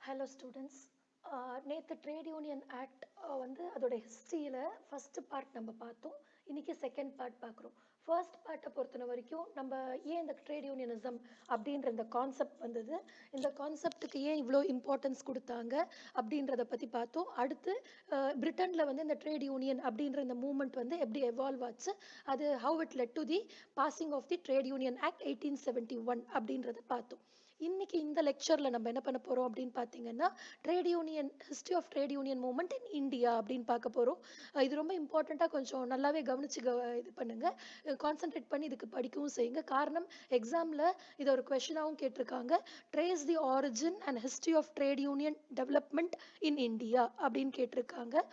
Hello students. நேற்று trade union act வந்து அதோட ஹிஸ்ட்ரியில் ஃபஸ்ட்டு பார்ட் நம்ம பார்த்தோம். இன்றைக்கி செகண்ட் பார்ட் பார்க்குறோம். ஃபர்ஸ்ட் பார்ட்டை பொறுத்தன வரைக்கும் நம்ம ஏன் இந்த ட்ரேட் யூனியனிசம் அப்படின்ற இந்த கான்செப்ட் வந்தது, இந்த கான்செப்டுக்கு ஏன் இவ்வளோ இம்பார்ட்டன்ஸ் கொடுத்தாங்க அப்படின்றத பற்றி பார்த்தோம். அடுத்து பிரிட்டனில் வந்து இந்த ட்ரேட் யூனியன் அப்படின்ற இந்த மூமெண்ட் வந்து எப்படி எவால்வ் ஆச்சு, அது how it led to the passing of the trade union act 1871 அப்படின்றத பார்த்தோம். இன்னைக்கு இந்த லெக்சரில் நம்ம என்ன பண்ண போகிறோம் அப்படின்னு பார்த்தீங்கன்னா, trade union history of trade union movement in India அப்படின்னு பார்க்க போகிறோம். இது ரொம்ப இம்பார்ட்டண்ட்டாக கொஞ்சம் நல்லாவே கவனிச்சு இது பண்ணுங்கள், கான்சென்ட்ரேட் பண்ணி இதுக்கு படிக்கவும் செய்யுங்க. காரணம், எக்ஸாமில் இதை ஒரு கொஷினாகவும் கேட்டிருக்காங்க. Trace the origin and history of trade union development in India அப்படின்னு கேட்டிருக்காங்க.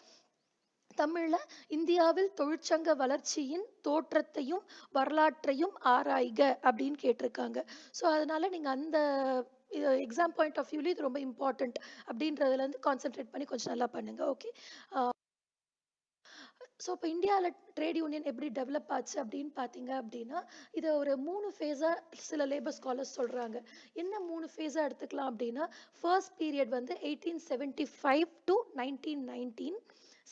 தமிழில் இந்தியாவில் தொழிற்சங்க வளர்ச்சியின் தோற்றத்தையும் வரலாற்றையும் ஆராய்க அப்படின்னு கேட்டிருக்காங்க. ஸோ அதனால் நீங்கள் அந்த எக்ஸாம் பாயிண்ட் ஆஃப் வியூவில் இது ரொம்ப இம்பார்ட்டண்ட் அப்படின்றதுலேருந்து கான்சென்ட்ரேட் பண்ணி கொஞ்சம் நல்லா பண்ணுங்கள். ஓகே. ஸோ இப்போ இந்தியாவில் ட்ரேட் யூனியன் எப்படி டெவலப் ஆச்சு அப்படின்னு பார்த்தீங்க அப்படின்னா, இதை ஒரு 3 ஃபேஸாக சில லேபர் ஸ்காலர்ஸ் சொல்கிறாங்க. என்ன 3 ஃபேஸாக எடுத்துக்கலாம் அப்படின்னா, ஃபர்ஸ்ட் பீரியட் வந்து 1875 to 1919,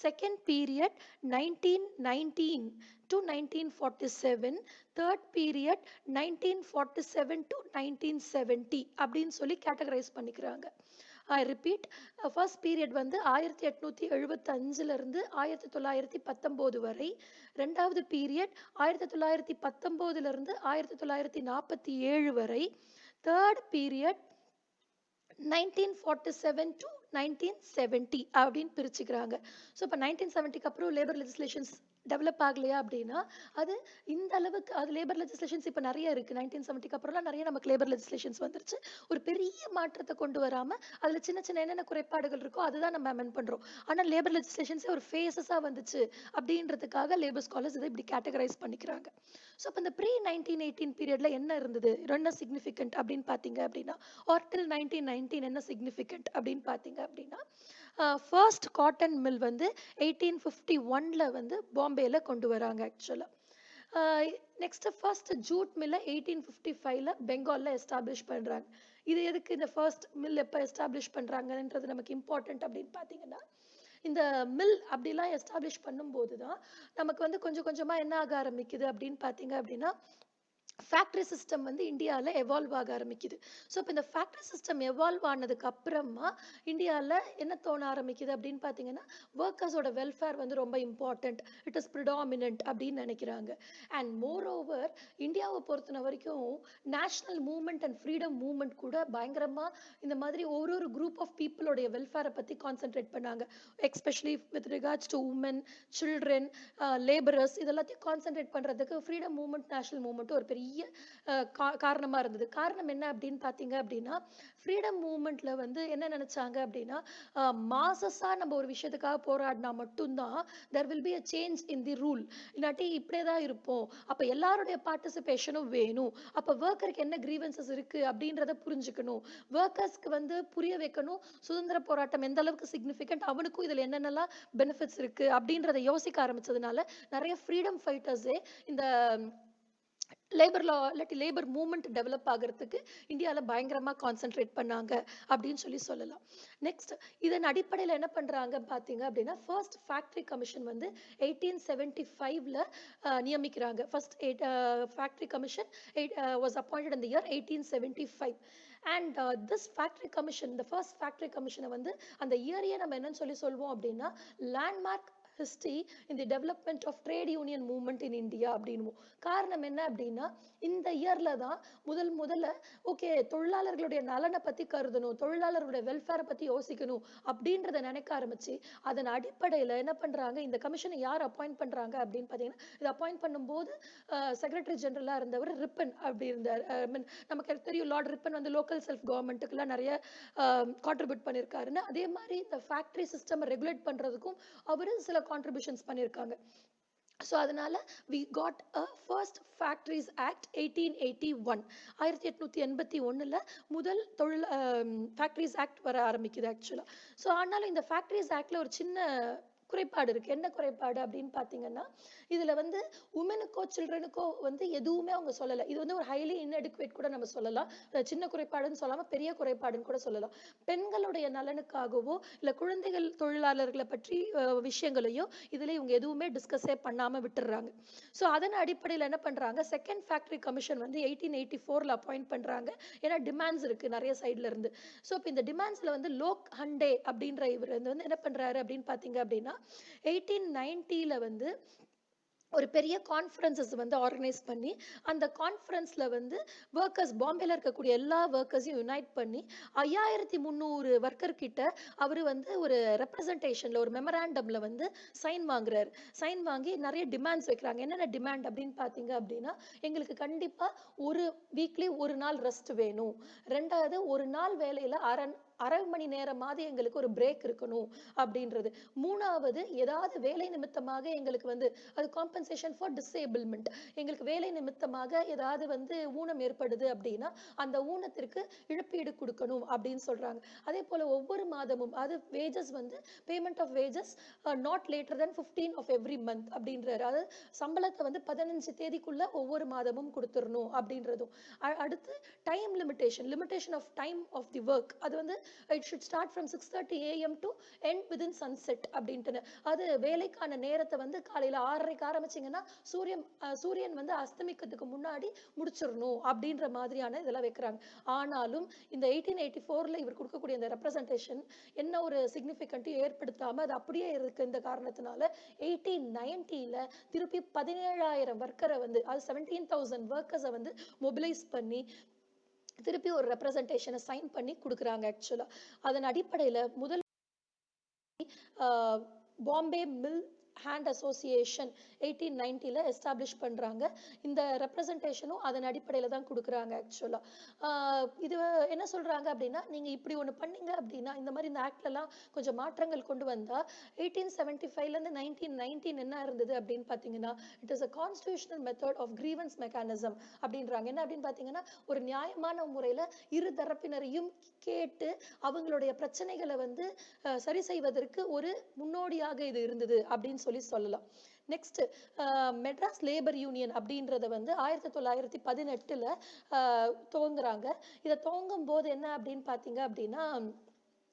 second period 1919 to 1947, third period 1947 to 1970 அப்படின்னு சொல்லி கேட்டகரைஸ் பண்ணிக்கிறாங்க. ஐ ரிப்பீட், ஃபர்ஸ்ட் பீரியட் வந்து 1875லேருந்து 1919 வரை. ரெண்டாவது பீரியட் 1919லேருந்து 1947 வரை. தேர்ட் பீரியட் 1947 டு 1970 அப்படின்னு பிரிச்சுக்கிறாங்க. ஸோ இப்போ 1970க்கு அப்புறம் லேபர் லெஜிஸ்லேஷன்ஸ் டெவலப் ஆகலையா அப்படின்னா, அது இந்த அளவுக்கு அது லேபர் லெஜிஸ்லேஷன்ஸ் இப்போ நிறைய இருக்குது. 1970க்கு அப்புறம்லாம் நிறைய நமக்கு லேபர் லெஜிஸ்லேஷன்ஸ் வந்துருச்சு. ஒரு பெரிய மாற்றத்தை கொண்டு வராமல் அதில் சின்ன சின்ன என்னென்ன குறைபாடுகள் இருக்கோ அதுதான் நம்ம அமெண்ட் பண்ணுறோம். ஆனால் லேபர் லெஜிஸ்லேஷன்ஸே ஒரு ஃபேஸஸாக வந்துச்சு அப்படின்றதுக்காக லேபர் ஸ்காலர்ஸ் இதை இப்படி கேட்டகரைஸ் பண்ணிக்கிறாங்க. ஸோ இப்போ இந்த ப்ரீ 1918 பீரியடில் என்ன இருந்தது, என்ன சிக்னிஃபிகண்ட் அப்படின்னு பார்த்தீங்க அப்படின்னா, ஆர் டில் 1919 என்ன சிக்னிஃபிகண்ட் அப்படின்னு பார்த்தீங்க அப்படின்னா, ஃபர்ஸ்ட் காட்டன் மில் வந்து 1851 வந்து பாம்பேல கொண்டு வராங்க ஆக்சுவலாக. நெக்ஸ்ட் ஃபர்ஸ்ட் ஜூட் மில்லை 1855 பெங்காலில் எஸ்டாப்ளிஷ் பண்ணுறாங்க. இது எதுக்கு இந்த ஃபர்ஸ்ட் மில் எப்போ எஸ்டாப்ளிஷ் பண்ணுறாங்கன்றது நமக்கு இம்பார்ட்டண்ட் அப்படின்னு பார்த்தீங்கன்னா, இந்த மில் அப்படிலாம் எஸ்டாப்ளிஷ் பண்ணும்போது தான் நமக்கு வந்து கொஞ்சம் கொஞ்சமாக என்ன ஆக ஆரம்பிக்குது அப்படின்னு பார்த்தீங்க அப்படின்னா, ஃபேக்ட்ரி சிஸ்டம் வந்து இந்தியாவில் எவால்வ் ஆக ஆரம்பிக்குது. ஸோ இப்போ இந்த ஃபேக்ட்ரி சிஸ்டம் எவால்வ் ஆனதுக்கு அப்புறமா இந்தியாவில் என்ன தோண ஆரம்பிக்குது அப்படின்னு பார்த்தீங்கன்னா, ஒர்க்கர்ஸோட வெல்ஃபேர் வந்து ரொம்ப இம்பார்ட்டண்ட், இட் இஸ் ப்ரிடாமினன்ட் அப்படின்னு நினைக்கிறாங்க. அண்ட் மோர் ஓவர், இந்தியாவை பொறுத்தன வரைக்கும் national movement and freedom movement கூட பயங்கரமாக இந்த மாதிரி ஒரு குரூப் ஆஃப் பீப்புளோடைய வெல்ஃபேரை பற்றி கான்சென்ட்ரேட் பண்ணாங்க. Especially with regards to women, children, labourers, இதெல்லாத்தையும் கான்சென்ட்ரேட் பண்ணுறதுக்கு ஃப்ரீடம் மூவ்மெண்ட், நேஷனல் மூவ்மெண்ட் ஒரு பெரிய காரணமாக இருந்தது. காரணம் என்ன அப்படின்னு பார்த்தீங்க அப்படின்னா, ஃப்ரீடம் மூவ்மெண்ட்டில் வந்து என்ன நினச்சாங்க அப்படின்னா, மாசஸாக நம்ம ஒரு விஷயத்துக்காக போராடினா மட்டும்தான் there will be a change in the rule, இல்லாட்டி இப்படியே தான் இருப்போம். அப்போ எல்லாருடைய பார்ட்டிசிபேஷனும் வேணும். அப்போ ஒர்க்கருக்கு என்ன கிரீவன்சஸ் இருக்குது அப்படின்றத புரிஞ்சுக்கணும், ஒர்க்கர்ஸ்க்கு வந்து புரிய வைக்கணும் சுதந்திர போராட்டம் எந்த அளவுக்கு சிக்னிஃபிகண்ட், அவனுக்கும் இதில் என்னென்னலாம் பெனிஃபிட்ஸ் இருக்குது அப்படின்றத யோசிக்க ஆரம்பித்ததுனால நிறைய ஃப்ரீடம் ஃபைட்டர்ஸே இந்த லேபர் லா இல்லாட்டி லேபர் மூவ்மெண்ட் டெவலப் ஆகிறதுக்கு இந்தியாவில் பயங்கரமாக கான்சென்ட்ரேட் பண்ணாங்க அப்படின்னு சொல்லலாம். நெக்ஸ்ட், இதன் அடிப்படையில் என்ன பண்ணுறாங்க பார்த்தீங்க அப்படின்னா, ஃபர்ஸ்ட் ஃபேக்ட்ரி கமிஷன் வந்து 1875 நியமிக்கிறாங்க. First factory commission was appointed in the year 1875. And this factory commission, இந்த ஃபர்ஸ்ட் ஃபேக்ட்ரி கமிஷனை வந்து அந்த இயரையே நம்ம என்னன்னு சொல்லுவோம் அப்படின்னா, landmark history in the development of trade union movement in India அப்படின்னுவோம். காரணம் என்ன அப்படின்னா, இந்த இயர்ல தான் முதல்ல ஓகே தொழிலாளர்களுடைய நலனை பற்றி கருதணும், தொழிலாளர்களுடைய வெல்ஃபேரை பற்றி யோசிக்கணும் அப்படின்றத நினைக்க ஆரம்பிச்சு, அதன் அடிப்படையில் என்ன பண்ணுறாங்க, இந்த கமிஷனை யார் அப்பாயிண்ட் பண்ணுறாங்க அப்படின்னு பார்த்தீங்கன்னா, இது அப்பாயிண்ட் பண்ணும்போது செக்ரட்டரி ஜெனரலாக இருந்தவர் ரிப்பன் அப்படி இருந்தார். நமக்கு தெரியும், லார்ட் ரிப்பன் வந்து லோக்கல் செல்ஃப் கவர்மெண்ட்டுக்கெல்லாம் நிறைய கான்ட்ரிபியூட் பண்ணியிருக்காருன்னு. அதே மாதிரி இந்த ஃபேக்ட்ரி சிஸ்டம் ரெகுலேட் பண்ணுறதுக்கும் அவர் சில கான்ட்ரிபியூஷன்ஸ் பண்ணியிருக்காங்க. ஸோ அதனால் we got a first factories act 1881. 1881 முதல் ஃபேக்ட்ரிஸ் ஆக்ட் வர ஆரம்பிக்குது ஆக்சுவலாக. ஸோ ஆனாலும் இந்த ஃபேக்ட்ரிஸ் ஆக்டில் ஒரு சின்ன குறைபாடு இருக்கு. என்ன குறைபாடு அப்படின்னு பார்த்தீங்கன்னா, இதுல வந்து உமனுக்கோ, சில்ட்ரனுக்கோ வந்து எதுவுமே அவங்க சொல்லல. இது வந்து ஒரு ஹைலி இன்அடிக்குவேட் கூட நம்ம சொல்லலாம். சின்ன குறைபாடுன்னு சொல்லாம பெரிய குறைபாடுன்னு கூட சொல்லலாம். பெண்களுடைய நலனுக்காகவோ, இல்ல குழந்தைகள் தொழிலாளர்கள பற்றி விஷயங்களையோ இதுல இவங்க எதுவுமே டிஸ்கஸே பண்ணாம விட்டுர்றாங்க. ஸோ அதன் அடிப்படையில என்ன பண்றாங்க, செகண்ட் ஃபேக்டரி கமிஷன் வந்து 1884ல அப்பாயிண்ட் பண்றாங்க. ஏன்னா டிமாண்ட்ஸ் இருக்கு நெறைய சைட்ல இருந்து. ஸோ இப்ப இந்த டிமாண்ட்ஸ்ல வந்து லோக் ஹண்டே அப்படின்ற இவர் வந்து என்ன பண்றாரு அப்படின்னு பார்த்தீங்க அப்படின்னா, 1890ல வந்து ஒரு பெரிய கான்ஃபரன்சஸ் வந்து ஆர்கனைஸ் பண்ணி, அந்த கான்ஃபரன்ஸ்ல வந்து வொர்க்கர்ஸ் பாம்பேல இருக்கக்கூடிய எல்லா வொர்க்கர்ஸையும் யுனைட் பண்ணி 5300 வொர்க்கர் கிட்ட அவரு வந்து ஒரு ரெப்ரசன்டேஷன்ல ஒரு மெமராண்டம்ல வந்து சைன் வாங்குறாரு. சைன் வாங்கி நிறைய டிமாண்ட்ஸ் வைக்கிறாங்க. என்னென்ன டிமாண்ட் அப்படின்னு பார்த்தீங்க அப்படின்னா, எங்களுக்கு கண்டிப்பா ஒரு வீக்லி ஒரு நாள் ரெஸ்ட் வேணும். 2வது ஒரு நாள் வேலையில அரை மணி நேரமாவது எங்களுக்கு ஒரு பிரேக் இருக்கணும் அப்படின்றது. 3வது ஏதாவது வேலை நிமித்தமாக எங்களுக்கு வந்து அது காம்பன்சேஷன் ஃபார் டிசேபிள்மெண்ட். எங்களுக்கு வேலை நிமித்தமாக ஏதாவது வந்து ஊனம் ஏற்படுது அப்படின்னா, அந்த ஊனத்திற்கு இழப்பீடு குடுக்கணும் அப்படின்னு சொல்றாங்க. அதே போல ஒவ்வொரு மாதமும் அது வேஜஸ் வந்து payment of wages not later than 15 of every month அப்படின்றாரு. அதாவது சம்பளத்தை வந்து 15 தேதிக்குள்ள ஒவ்வொரு மாதமும் கொடுத்துடணும் அப்படின்றதும். அடுத்து time limitation of time of the work. அது வந்து it should start from 6:30 AM to end within sunset அப்படின்ட்டு. அது வேலைக்கான நேரத்தை வந்து காலையில 6:30க்கு ஆரம்பிச்சீங்கன்னா சூரியன் வந்து அஸ்தமிக்கிறதுக்கு முன்னாடி முடிச்சிடணும் அப்படின்ற மாதிரியான இதெல்லாம் வைக்கிறாங்க. ஆனாலும் இந்த 1884ல இவர் கொடுக்கக்கூடிய இந்த ரெப்ரசன்டேஷன் என்ன ஒரு சிக்னிஃபிகண்ட்டையும் ஏற்படுத்தாம அது அப்படியே இருக்கு. இந்த காரணத்தினால 1890ல திருப்பி 17,000 ஒர்க்கரை வந்து அது 17,000 ஒர்க்கர்ஸை வந்து மொபிலைஸ் பண்ணி திருப்பி ஒரு ரெப்ரசன்டேஷனை சைன் பண்ணி கொடுக்குறாங்க ஆக்சுவலா. அதன் அடிப்படையில முதல் பாம்பே மில் ஹேண்ட் அசோசியேஷன் 1890ல எஸ்டாப்ளிஷ் பண்றாங்க. இந்த ரெப்ரசன்டேஷனும் அதன் அடிப்படையில தான் கொடுக்குறாங்க ஆக்சுவலா. இது என்ன சொல்றாங்க அப்படின்னா, நீங்க இப்படி ஒண்ணு பண்ணீங்க அப்படின்னா, இந்த மாதிரி இந்த ஆக்ட்லலாம் கொஞ்சம் மாற்றங்கள் கொண்டு வந்தா 1875ல இருந்து 1919 என்ன இருந்தது அப்படின்னு பார்த்தீங்கன்னா, it is a constitutional method of grievance mechanism அப்படின்றாங்க. என்ன அப்படின்னு பார்த்தீங்கன்னா, ஒரு நியாயமான முறையில இரு தரப்பினரையும் கேட்டு அவங்களுடைய பிரச்சனைகளை வந்து சரி செய்வதற்கு ஒரு முன்னோடியாக இது இருந்தது அப்படின்னு சொல்லலாம். நெக்ஸ்ட் மெட்ராஸ் லேபர் யூனியன் அப்படின்றத வந்து 1918ல துவங்குறாங்க. இதை துவங்கும் போது என்ன அப்படின்னு பார்த்தீங்க அப்படின்னா,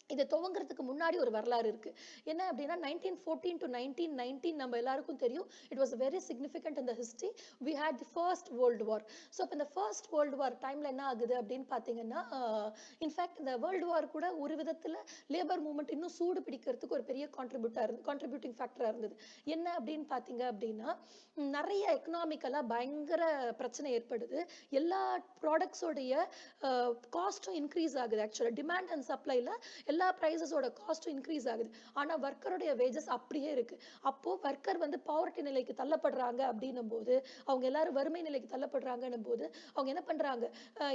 இதை துவங்குறதுக்கு முன்னாடி ஒரு வரலாறு இருக்கு. என்ன அப்படின்னா 1914 to 1919 நம்ம எல்லாருக்கும் தெரியும். It was very significant in the history. We had the first world war. So இப்போ இந்த ஃபர்ஸ்ட் வேர்ல்டு வார் டைம்ல என்ன ஆகுது அப்படின்னு பார்த்தீங்கன்னா, இன்ஃபேக்ட் இந்த வேர்ல்டு வார் கூட ஒரு விதத்துல லேபர் மூவ்மெண்ட் இன்னும் சூடு பிடிக்கிறதுக்கு ஒரு பெரிய கான்ட்ரிபியூட்டிங் ஃபேக்டரா இருந்தது. என்ன அப்படின்னு பார்த்தீங்க அப்படின்னா, நிறைய எக்கனாமிக்கலா பயங்கர பிரச்சனை ஏற்படுது. எல்லா ப்ராடக்ட்ஸோடைய காஸ்ட்டும் இன்க்ரீஸ் ஆகுது. ஆக்சுவலா டிமாண்ட் அண்ட் சப்ளைல எல்லா பிரைசஸோட காஸ்ட்டும் இன்க்ரீஸ் ஆகுது. ஆனா வர்க்கருடைய வேஜஸ் அப்படியே இருக்கு. அப்போ வர்க்கர் வந்து பாவர்ட்டி நிலைக்கு தள்ளப்படுறாங்க அப்படின்னும் போது, அவங்க எல்லாரும் வறுமை நிலைக்கு தள்ளப்படுறாங்கன்னும் போது அவங்க என்ன பண்றாங்க,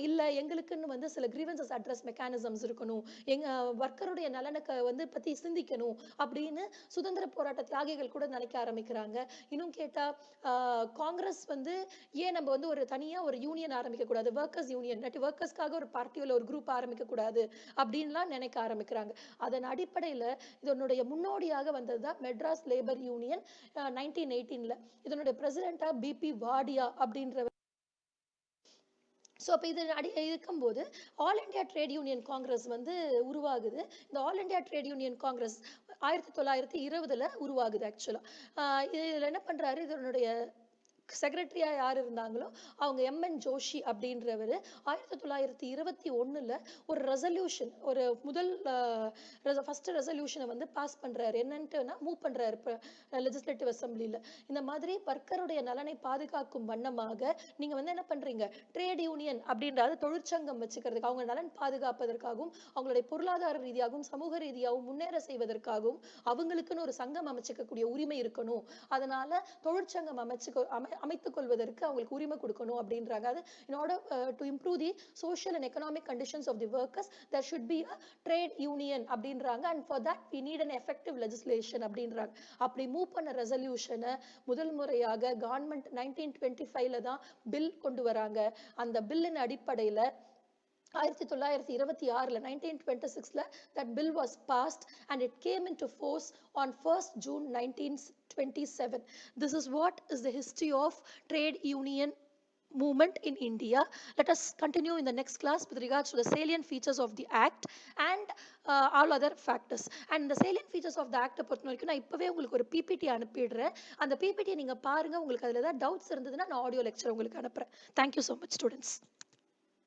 இல்ல எங்களுக்குன்னு வந்து சில கிரீவன்சஸ் அட்ரஸ் மெக்கானிசம்ஸ் இருக்கணும், எங்க வர்க்கருடைய நலனுக்கு வந்து பத்தி சிந்திக்கணும் அப்படின்னு சுதந்திர போராட்ட தியாகிகள் கூட நினைக்க ஆரம்பிக்கிறாங்க. இன்னும் கேட்டா காங்கிரஸ் வந்து ஏன் நம்ம வந்து ஒரு தனியா ஒரு யூனியன் ஆரம்பிக்க கூடாது, ஒர்க்கர்ஸ் யூனியன் ஒர்க்கர்ஸ்க்காக ஒரு பார்ட்டியில் ஒரு குரூப் ஆரம்பிக்க கூடாது அப்படின்லாம் நினைக்க ஆரம்பிக்கிறாங்க. அதன் அடிப்படையில இதனுடைய முன்னோடியாக வந்ததுதான் மெட்ராஸ் லேபர் யூனியன் 1918ல. இதனுடைய பிரசிடென்டா பிபி வாடியா அப்படின்றவர். ஸோ அப்போ இது இருக்கும்போது All India Trade Union Congress வந்து உருவாகுது. இந்த All India Trade Union Congress 1920ல உருவாகுது ஆக்சுவலா. இதில் என்ன பண்றாரு, இதனுடைய செக்ரட்டரியா யார் இருந்தாங்களோ அவங்க எம்என் ஜோஷி அப்படின்றவர் 1921ல ஒரு ரெசல்யூஷன், ஒரு முதல் ஃபர்ஸ்ட் ரெசல்யூஷனை வந்து பாஸ் பண்றாரு. என்னன்ட்டுனா மூவ் பண்றாரு லெஜிஸ்லேட்டிவ் அசம்பிளில. இந்த மாதிரி வர்க்கருடைய நலனை பாதுகாக்கும் வண்ணமாக நீங்க வந்து என்ன பண்றீங்க, ட்ரேட் யூனியன் அப்படின்றது தொழிற்சங்கம் வச்சுக்கிறதுக்கு, அவங்க நலன் பாதுகாப்பதற்காகவும் அவங்களுடைய பொருளாதார ரீதியாகவும் சமூக ரீதியாகவும் முன்னேற செய்வதற்காகவும் அவங்களுக்குன்னு ஒரு சங்கம் அமைச்சிக்கக்கூடிய உரிமை இருக்கணும். அதனால தொழிற்சங்கம் அமைத்துக் கொள்வதற்கு அவங்களுக்கு உரிமை கொடுக்கணும் அப்படின்றாங்க. அது in order to improve the social and economic conditions of the workers, there should be a trade union அப்படின்றாங்க. and for that we need an effective legislation அப்படின்றாங்க. அப்படி மூவ் பண்ண ரெசல்யூஷனை முதல் முறையாக கவர்மெண்ட் 1925ல தான் பில் கொண்டு வராங்க. அந்த பில்லின் அடிப்படையில 1926ல 1926ல that bill was passed and it came into force on 1st June 1927. This is what is the history of trade union movement in India. Let us continue in the next class with regards to the salient features of the act and all other factors. And the salient features of the act பொறுத்த வரைக்கும் நான் இப்பவே உங்களுக்கு ஒரு PPT அனுப்பிடுறேன். அந்த பிபிடியை நீங்க பாருங்க. உங்களுக்கு அதுல ஏதாவது டவுட்ஸ் இருந்ததுன்னா நான் ஆடியோ லெக்சர் உங்களுக்கு அனுப்புறேன். Thank you so much, students.